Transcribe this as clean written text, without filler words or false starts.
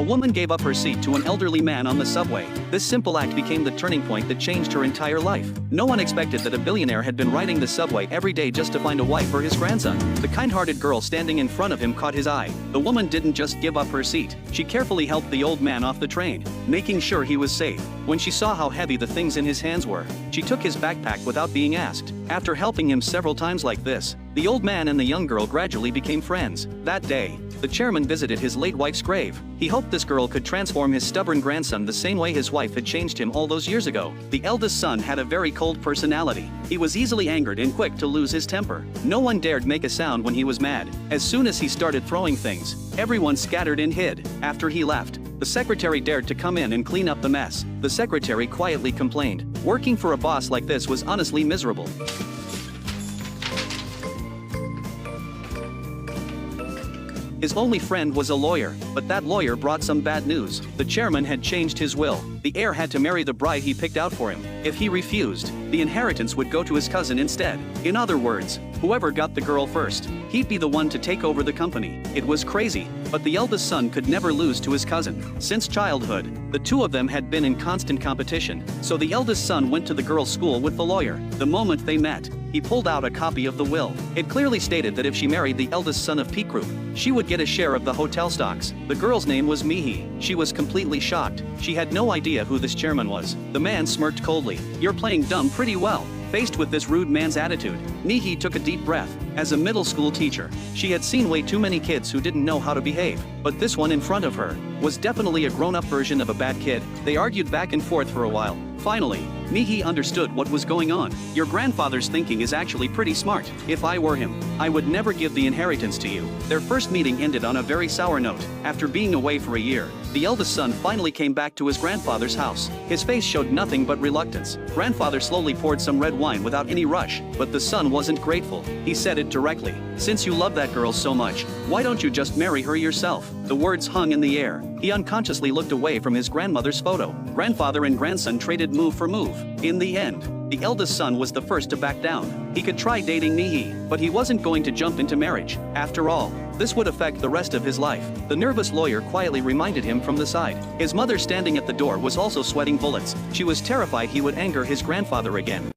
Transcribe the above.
A woman gave up her seat to an elderly man on the subway. This simple act became the turning point that changed her entire life. No one expected that a billionaire had been riding the subway every day just to find a wife for his grandson. The kind-hearted girl standing in front of him caught his eye. The woman didn't just give up her seat. She carefully helped the old man off the train, making sure he was safe. When she saw how heavy the things in his hands were, she took his backpack without being asked. After helping him several times like this, the old man and the young girl gradually became friends. That day, the chairman visited his late wife's grave. He hoped this girl could transform his stubborn grandson the same way his wife had changed him all those years ago. The eldest son had a very cold personality. He was easily angered and quick to lose his temper. No one dared make a sound when he was mad. As soon as he started throwing things, everyone scattered and hid. After he left, the secretary dared to come in and clean up the mess. The secretary quietly complained, "Working for a boss like this was honestly miserable." His only friend was a lawyer, but that lawyer brought some bad news. The chairman had changed his will. The heir had to marry the bride he picked out for him. If he refused, the inheritance would go to his cousin instead. In other words, whoever got the girl first, he'd be the one to take over the company. It was crazy, but the eldest son could never lose to his cousin. Since childhood, the two of them had been in constant competition, so the eldest son went to the girl's school with the lawyer. The moment they met, he pulled out a copy of the will. It clearly stated that if she married the eldest son of Peak Group, she would get a share of the hotel stocks. The girl's name was Mihi. She was completely shocked. She had no idea who this chairman was. The man smirked coldly. "You're playing dumb pretty well." Faced with this rude man's attitude, Mihi took a deep breath. As a middle school teacher, she had seen way too many kids who didn't know how to behave. But this one in front of her was definitely a grown-up version of a bad kid. They argued back and forth for a while. Finally, Mihi understood what was going on. "Your grandfather's thinking is actually pretty smart. If I were him, I would never give the inheritance to you." Their first meeting ended on a very sour note. After being away for a year, the eldest son finally came back to his grandfather's house. His face showed nothing but reluctance. Grandfather slowly poured some red wine without any rush, but the son wasn't grateful. He said it directly. "Since you love that girl so much, why don't you just marry her yourself?" The words hung in the air. He unconsciously looked away from his grandmother's photo. Grandfather and grandson traded move for move. In the end, the eldest son was the first to back down. He could try dating Mihi, but he wasn't going to jump into marriage. After all, this would affect the rest of his life. The nervous lawyer quietly reminded him from the side. His mother standing at the door was also sweating bullets. She was terrified he would anger his grandfather again.